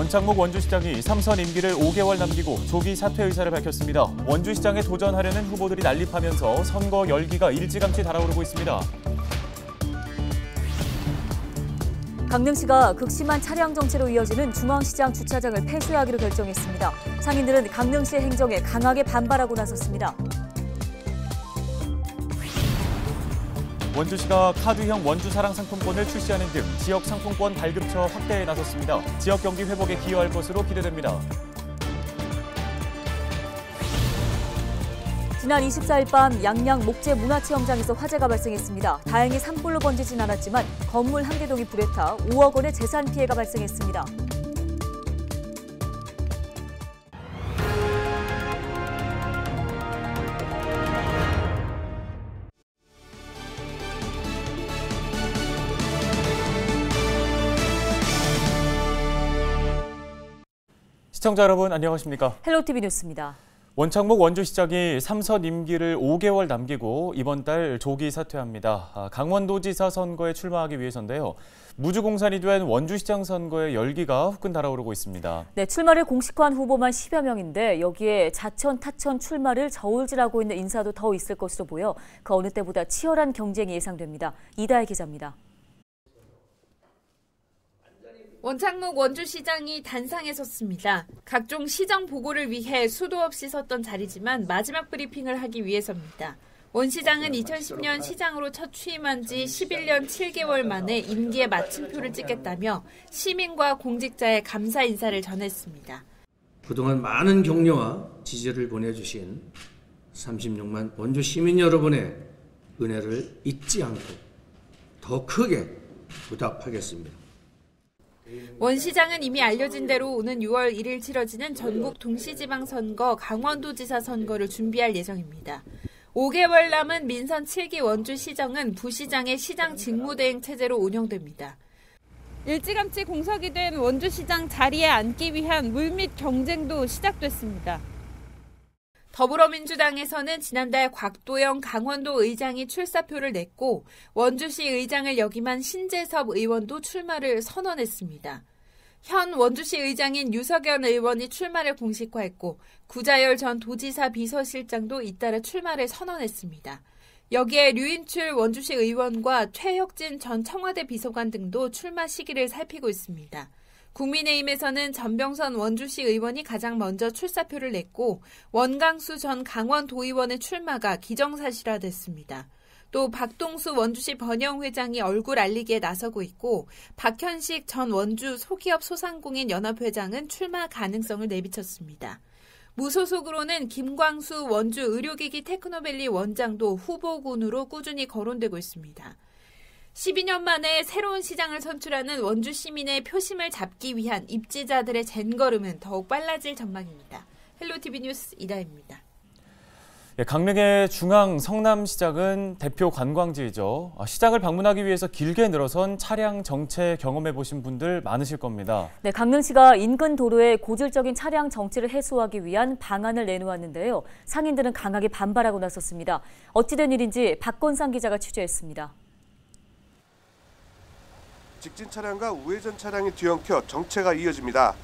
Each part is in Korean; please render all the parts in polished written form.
원창목 원주시장이 3선 임기를 5개월 남기고 조기 사퇴 의사를 밝혔습니다. 원주시장에 도전하려는 후보들이 난립하면서 선거 열기가 일찌감치 달아오르고 있습니다. 강릉시가 극심한 차량 정체로 이어지는 중앙시장 주차장을 폐쇄하기로 결정했습니다. 상인들은 강릉시의 행정에 강하게 반발하고 나섰습니다. 원주시가 카드형 원주사랑 상품권을 출시하는 등 지역 상품권 발급처 확대에 나섰습니다. 지역 경기 회복에 기여할 것으로 기대됩니다. 지난 24일 밤 양양 목재문화체험장에서 화재가 발생했습니다. 다행히 산불로 번지진 않았지만 건물 한 개동이 불에 타 5억 원의 재산 피해가 발생했습니다. 시청자 여러분 안녕하십니까? 헬로티비 뉴스입니다. 원창목 원주시장이 3선 임기를 5개월 남기고 이번 달 조기 사퇴합니다. 강원도지사 선거에 출마하기 위해서인데요. 무주공산이 된 원주시장 선거의 열기가 후끈 달아오르고 있습니다. 네, 출마를 공식화한 후보만 10여 명인데 여기에 자천, 타천 출마를 저울질하고 있는 인사도 더 있을 것으로 보여 그 어느 때보다 치열한 경쟁이 예상됩니다. 이다혜 기자입니다. 원창목 원주시장이 단상에 섰습니다. 각종 시정 보고를 위해 수도 없이 섰던 자리지만 마지막 브리핑을 하기 위해서입니다. 원 시장은 2010년 시장으로 첫 취임한 지 11년 7개월 만에 임기에 마침표를 찍겠다며 시민과 공직자의 감사 인사를 전했습니다. 그동안 많은 격려와 지지를 보내주신 36만 원주 시민 여러분의 은혜를 잊지 않고 더 크게 보답하겠습니다. 원 시장은 이미 알려진 대로 오는 6월 1일 치러지는 전국 동시지방선거 강원도지사 선거를 준비할 예정입니다. 5개월 남은 민선 7기 원주시정은 부시장의 시장 직무대행 체제로 운영됩니다. 일찌감치 공석이 된 원주시장 자리에 앉기 위한 물밑 경쟁도 시작됐습니다. 더불어민주당에서는 지난달 곽도영 강원도 의장이 출사표를 냈고 원주시 의장을 역임한 신재섭 의원도 출마를 선언했습니다. 현 원주시 의장인 유석연 의원이 출마를 공식화했고 구자열 전 도지사 비서실장도 잇따라 출마를 선언했습니다. 여기에 류인출 원주시 의원과 최혁진 전 청와대 비서관 등도 출마 시기를 살피고 있습니다. 국민의힘에서는 전병선 원주시 의원이 가장 먼저 출사표를 냈고 원강수 전 강원도의원의 출마가 기정사실화됐습니다. 또 박동수 원주시 번영회장이 얼굴 알리기에 나서고 있고 박현식 전 원주 소기업 소상공인 연합회장은 출마 가능성을 내비쳤습니다. 무소속으로는 김광수 원주 의료기기 테크노밸리 원장도 후보군으로 꾸준히 거론되고 있습니다. 12년 만에 새로운 시장을 선출하는 원주 시민의 표심을 잡기 위한 입지자들의 젠걸음은 더욱 빨라질 전망입니다. 헬로티비 뉴스 이다혜입니다. 강릉의 중앙 성남시장은 대표 관광지이죠. 시장을 방문하기 위해서 길게 늘어선 차량 정체 경험해보신 분들 많으실 겁니다. 네, 강릉시가 인근 도로의 고질적인 차량 정체를 해소하기 위한 방안을 내놓았는데요. 상인들은 강하게 반발하고 나섰습니다. 어찌된 일인지 박건상 기자가 취재했습니다. 직진 차량과 우회전 차량이 뒤엉켜 정체가 이어집니다.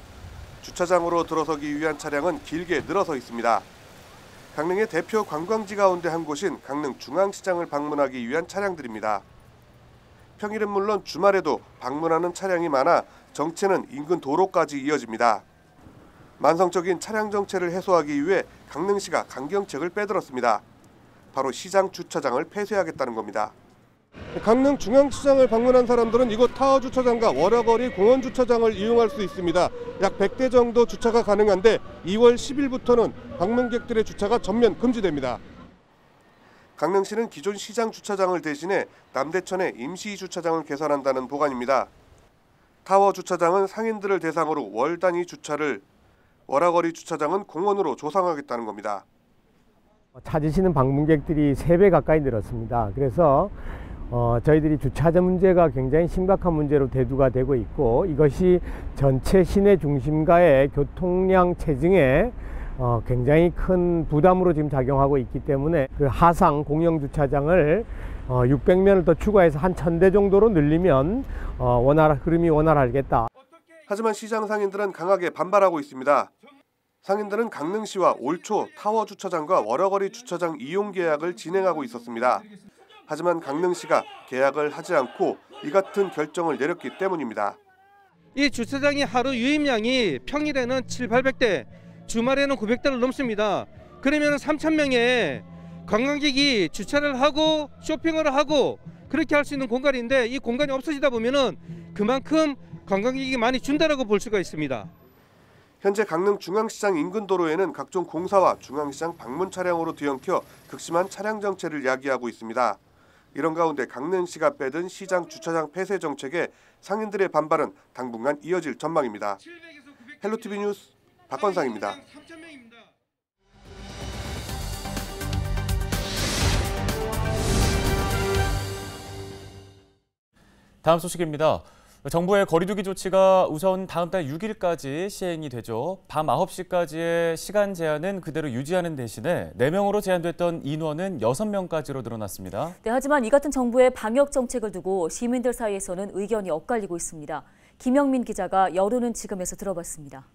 주차장으로 들어서기 위한 차량은 길게 늘어서 있습니다. 강릉의 대표 관광지 가운데 한 곳인 강릉 중앙시장을 방문하기 위한 차량들입니다. 평일은 물론 주말에도 방문하는 차량이 많아 정체는 인근 도로까지 이어집니다. 만성적인 차량 정체를 해소하기 위해 강릉시가 강경책을 빼들었습니다. 바로 시장 주차장을 폐쇄하겠다는 겁니다. 강릉 중앙시장을 방문한 사람들은 이곳 타워 주차장과 워라거리 공원 주차장을 이용할 수 있습니다. 약 100대 정도 주차가 가능한데 2월 10일부터는 방문객들의 주차가 전면 금지됩니다. 강릉시는 기존 시장 주차장을 대신해 남대천에 임시 주차장을 개설한다는 보관입니다. 타워 주차장은 상인들을 대상으로 월 단위 주차를, 워라거리 주차장은 공원으로 조성하겠다는 겁니다. 찾으시는 방문객들이 3배 가까이 늘었습니다. 그래서 저희들이 주차장 문제가 굉장히 심각한 문제로 대두가 되고 있고 이것이 전체 시내 중심가의 교통량 체증에 굉장히 큰 부담으로 지금 작용하고 있기 때문에 그 하상 공영 주차장을 600면을 더 추가해서 한 1000대 정도로 늘리면 흐름이 원활하겠다. 하지만 시장 상인들은 강하게 반발하고 있습니다. 상인들은 강릉시와 올 초 타워 주차장과 워러거리 주차장 이용 계약을 진행하고 있었습니다. 하지만 강릉시가 계약을 하지 않고 이 같은 결정을 내렸기 때문입니다. 이 주차장의 하루 유입량이 평일에는 700~800대, 주말에는 900대를 넘습니다. 그러면 3,000명의 관광객이 주차를 하고 쇼핑을 하고 그렇게 할 수 있는 공간인데 이 공간이 없어지다 보면은 그만큼 관광객이 많이 준다라고 볼 수가 있습니다. 현재 강릉 중앙시장 인근 도로에는 각종 공사와 중앙시장 방문 차량으로 뒤엉켜 극심한 차량 정체를 야기하고 있습니다. 이런 가운데 강릉시가 빼든 시장 주차장 폐쇄 정책에 상인들의 반발은 당분간 이어질 전망입니다. 헬로티비 뉴스 박건상입니다. 다음 소식입니다. 정부의 거리두기 조치가 우선 다음 달 6일까지 시행이 되죠. 밤 9시까지의 시간 제한은 그대로 유지하는 대신에 4명으로 제한됐던 인원은 6명까지로 늘어났습니다. 네, 하지만 이 같은 정부의 방역 정책을 두고 시민들 사이에서는 의견이 엇갈리고 있습니다. 김영민 기자가 여론은 지금에서 들어봤습니다.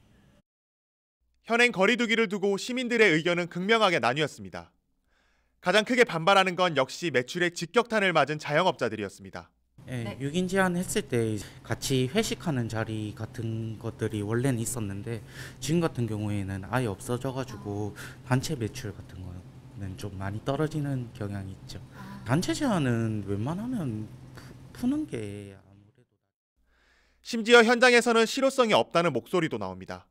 현행 거리두기를 두고 시민들의 의견은 극명하게 나뉘었습니다. 가장 크게 반발하는 건 역시 매출에 직격탄을 맞은 자영업자들이었습니다. 네, 6인 제한 했을 때 같이 회식하는 자리 같은 것들이 원래는 있었는데 지금 같은 경우에는 아예 없어져가지고 단체 매출 같은 거는 좀 많이 떨어지는 경향이 있죠. 단체 제한은 웬만하면 푸는 게 아무래도. 심지어 현장에서는 실효성이 없다는 목소리도 나옵니다.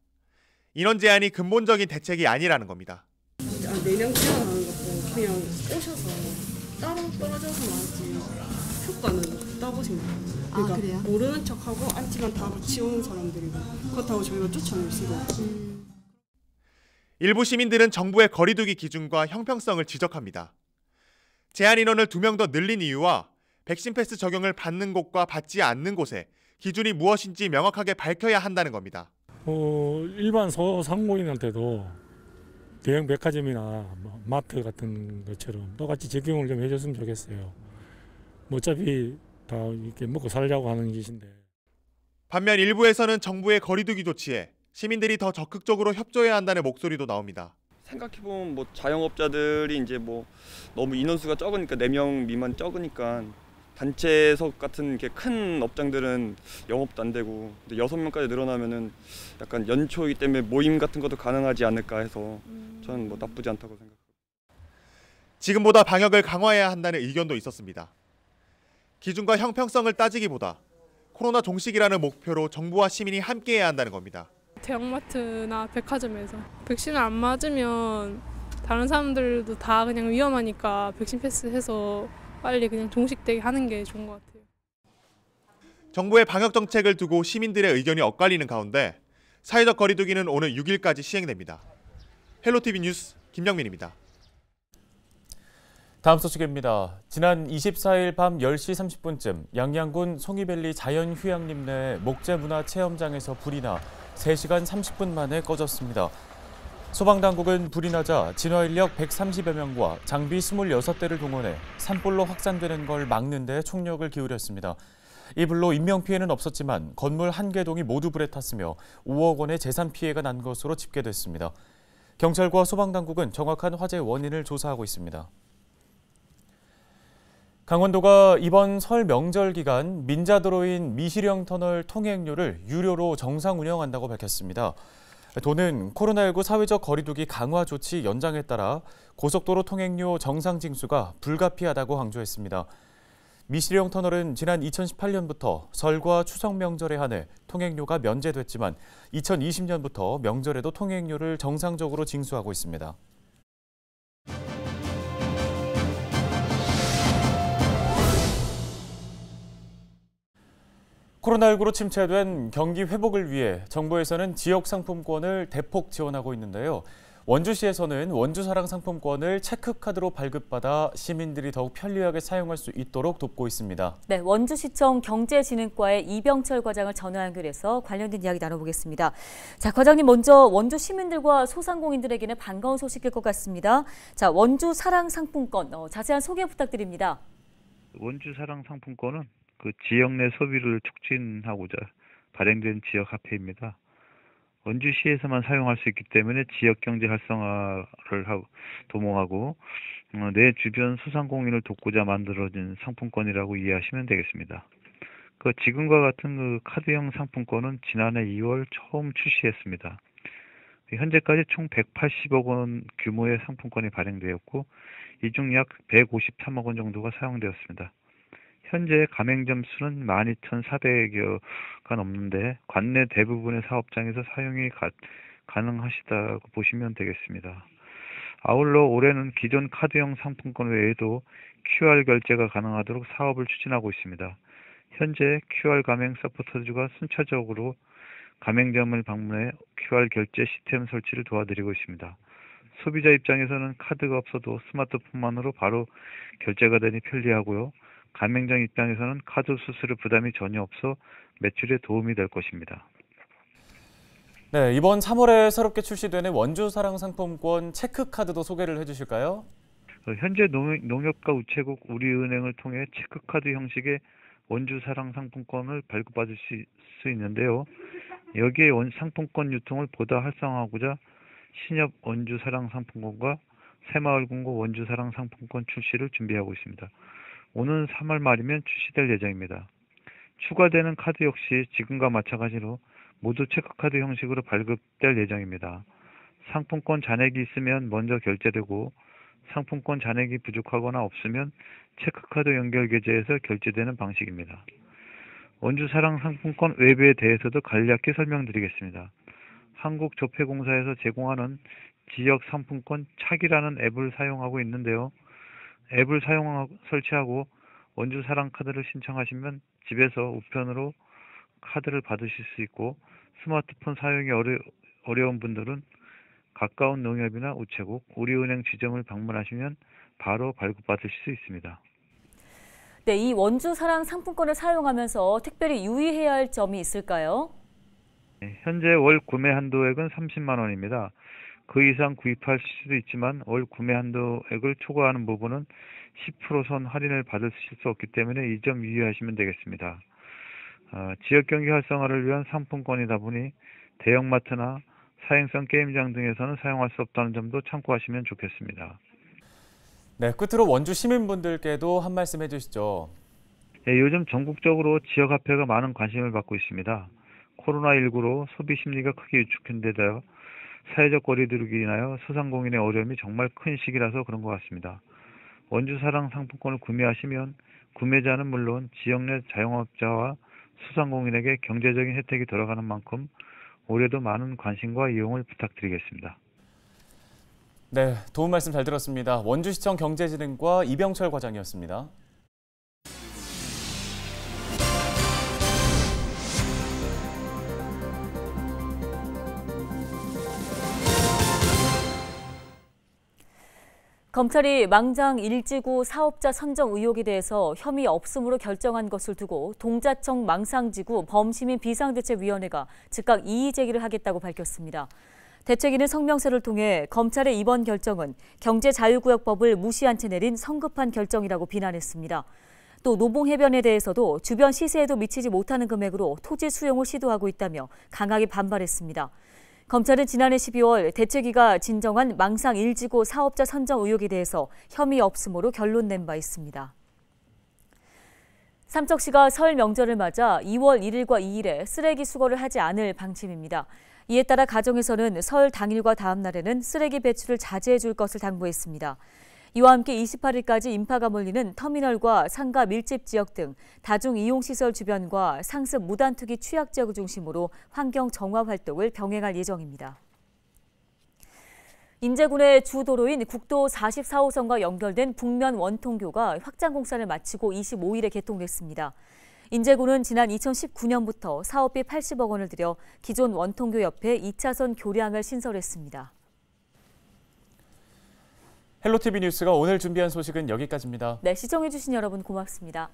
인원 제한이 근본적인 대책이 아니라는 겁니다. 4명 제한하는 것도 그냥 오셔서 따로 떨어져서 나왔지 효과는 없다고 생각해요. 그러니까 그래요? 모르는 척하고 안티만 다 같이 오는 사람들이고 그렇다고 저희가 쫓아낼 수가 없고. 일부 시민들은 정부의 거리두기 기준과 형평성을 지적합니다. 제한 인원을 2명 더 늘린 이유와 백신 패스 적용을 받는 곳과 받지 않는 곳에 기준이 무엇인지 명확하게 밝혀야 한다는 겁니다. 일반 소상공인한테도 대형 백화점이나 마트 같은 것처럼 똑같이 적용을 좀 해줬으면 좋겠어요. 어차피 다 이렇게 먹고 살려고 하는 짓인데. 반면 일부에서는 정부의 거리두기 조치에 시민들이 더 적극적으로 협조해야 한다는 목소리도 나옵니다. 생각해보면 단체업자들이 이제 너무 인원수가 적으니까 4명 미만 적으니까 단체석 같은 게 큰 업장들은 영업도 안 되고 6명까지 늘어나면은 약간 연초이기 때문에 모임 같은 것도 가능하지 않을까 해서 저는 나쁘지 않다고 생각합니다. 지금보다 방역을 강화해야 한다는 의견도 있었습니다. 기준과 형평성을 따지기보다 코로나 종식이라는 목표로 정부와 시민이 함께해야 한다는 겁니다. 대형마트나 백화점에서 백신을 안 맞으면 다른 사람들도 다 그냥 위험하니까 백신 패스해서 빨리 그냥 종식되게 하는 게 좋은 것 같아요. 정부의 방역 정책을 두고 시민들의 의견이 엇갈리는 가운데 사회적 거리두기는 오늘 6일까지 시행됩니다. 헬로티비 뉴스 김영민입니다. 다음 소식입니다. 지난 24일 밤 10시 30분쯤 양양군 송이밸리 자연휴양림 내 목재문화체험장에서 불이 나 3시간 30분 만에 꺼졌습니다. 소방당국은 불이 나자 진화인력 130여 명과 장비 26대를 동원해 산불로 확산되는 걸 막는 데 총력을 기울였습니다. 이 불로 인명피해는 없었지만 건물 1개 동이 모두 불에 탔으며 5억 원의 재산 피해가 난 것으로 집계됐습니다. 경찰과 소방당국은 정확한 화재 원인을 조사하고 있습니다. 강원도가 이번 설 명절 기간 민자도로인 미시령 터널 통행료를 유료로 정상 운영한다고 밝혔습니다. 도는 코로나19 사회적 거리두기 강화 조치 연장에 따라 고속도로 통행료 정상 징수가 불가피하다고 강조했습니다. 미시령 터널은 지난 2018년부터 설과 추석 명절에 한해 통행료가 면제됐지만 2020년부터 명절에도 통행료를 정상적으로 징수하고 있습니다. 코로나19로 침체된 경기 회복을 위해 정부에서는 지역 상품권을 대폭 지원하고 있는데요. 원주시에서는 원주사랑 상품권을 체크카드로 발급받아 시민들이 더욱 편리하게 사용할 수 있도록 돕고 있습니다. 네, 원주시청 경제진흥과의 이병철 과장을 전화 연결해서 관련된 이야기 나눠보겠습니다. 자, 과장님 먼저 원주 시민들과 소상공인들에게는 반가운 소식일 것 같습니다. 자, 원주사랑 상품권 자세한 소개 부탁드립니다. 원주사랑 상품권은 그 지역 내 소비를 촉진하고자 발행된 지역화폐입니다. 원주시에서만 사용할 수 있기 때문에 지역경제 활성화를 도모하고 내 주변 소상공인을 돕고자 만들어진 상품권이라고 이해하시면 되겠습니다. 지금과 같은 카드형 상품권은 지난해 2월 처음 출시했습니다. 현재까지 총 180억 원 규모의 상품권이 발행되었고 이 중 약 153억 원 정도가 사용되었습니다. 현재 가맹점 수는 12,400여가 넘는데 관내 대부분의 사업장에서 사용이 가능하시다고 보시면 되겠습니다. 아울러 올해는 기존 카드형 상품권 외에도 QR 결제가 가능하도록 사업을 추진하고 있습니다. 현재 QR 가맹 서포터즈가 순차적으로 가맹점을 방문해 QR 결제 시스템 설치를 도와드리고 있습니다. 소비자 입장에서는 카드가 없어도 스마트폰만으로 바로 결제가 되니 편리하고요. 가맹점 입장에서는 카드 수수료 부담이 전혀 없어 매출에 도움이 될 것입니다. 네, 이번 3월에 새롭게 출시되는 원주사랑 상품권 체크카드도 소개를 해주실까요? 현재 농협과 우체국, 우리은행을 통해 체크카드 형식의 원주사랑 상품권을 발급받을 수 있는데요. 여기에 상품권 유통을 보다 활성화하고자 신협 원주사랑 상품권과 새마을금고 원주사랑 상품권 출시를 준비하고 있습니다. 오는 3월 말이면 출시될 예정입니다. 추가되는 카드 역시 지금과 마찬가지로 모두 체크카드 형식으로 발급될 예정입니다. 상품권 잔액이 있으면 먼저 결제되고 상품권 잔액이 부족하거나 없으면 체크카드 연결 계좌에서 결제되는 방식입니다. 원주사랑 상품권 외부에 대해서도 간략히 설명드리겠습니다. 한국조폐공사에서 제공하는 지역 상품권 착이라는 앱을 사용하고 있는데요. 앱을 설치하고 원주사랑 카드를 신청하시면 집에서 우편으로 카드를 받으실 수 있고 스마트폰 사용이 어려운 분들은 가까운 농협이나 우체국, 우리은행 지점을 방문하시면 바로 발급받으실 수 있습니다. 네, 이 원주사랑 상품권을 사용하면서 특별히 유의해야 할 점이 있을까요? 네, 현재 월 구매 한도액은 30만 원입니다. 그 이상 구입하실 수도 있지만 월 구매 한도액을 초과하는 부분은 10% 선 할인을 받으실 수 없기 때문에 이 점 유의하시면 되겠습니다. 지역경제 활성화를 위한 상품권이다 보니 대형마트나 사행성 게임장 등에서는 사용할 수 없다는 점도 참고하시면 좋겠습니다. 네, 끝으로 원주 시민분들께도 한 말씀 해주시죠. 네, 요즘 전국적으로 지역화폐가 많은 관심을 받고 있습니다. 코로나19로 소비 심리가 크게 위축된 데다 사회적 거리두기로 인하여 소상공인의 어려움이 정말 큰 시기라서 그런 것 같습니다. 원주사랑 상품권을 구매하시면 구매자는 물론 지역 내 자영업자와 소상공인에게 경제적인 혜택이 돌아가는 만큼 올해도 많은 관심과 이용을 부탁드리겠습니다. 네, 도움 말씀 잘 들었습니다. 원주시청 경제진흥과 이병철 과장이었습니다. 검찰이 망장 일지구 사업자 선정 의혹에 대해서 혐의 없음으로 결정한 것을 두고 동자청 망상지구 범시민 비상대책위원회가 즉각 이의 제기를 하겠다고 밝혔습니다. 대책위는 성명서를 통해 검찰의 이번 결정은 경제자유구역법을 무시한 채 내린 성급한 결정이라고 비난했습니다. 또 노봉해변에 대해서도 주변 시세에도 미치지 못하는 금액으로 토지 수용을 시도하고 있다며 강하게 반발했습니다. 검찰은 지난해 12월 대책위가 진정한 망상 일지구 사업자 선정 의혹에 대해서 혐의 없음으로 결론 낸 바 있습니다. 삼척시가 설 명절을 맞아 2월 1일과 2일에 쓰레기 수거를 하지 않을 방침입니다. 이에 따라 가정에서는 설 당일과 다음 날에는 쓰레기 배출을 자제해 줄 것을 당부했습니다. 이와 함께 28일까지 인파가 몰리는 터미널과 상가 밀집 지역 등 다중이용시설 주변과 상습 무단투기 취약 지역을 중심으로 환경 정화 활동을 병행할 예정입니다. 인제군의 주도로인 국도 44호선과 연결된 북면 원통교가 확장 공사를 마치고 25일에 개통됐습니다. 인제군은 지난 2019년부터 사업비 80억 원을 들여 기존 원통교 옆에 2차선 교량을 신설했습니다. 헬로티비 뉴스가 오늘 준비한 소식은 여기까지입니다. 네, 시청해주신 여러분 고맙습니다.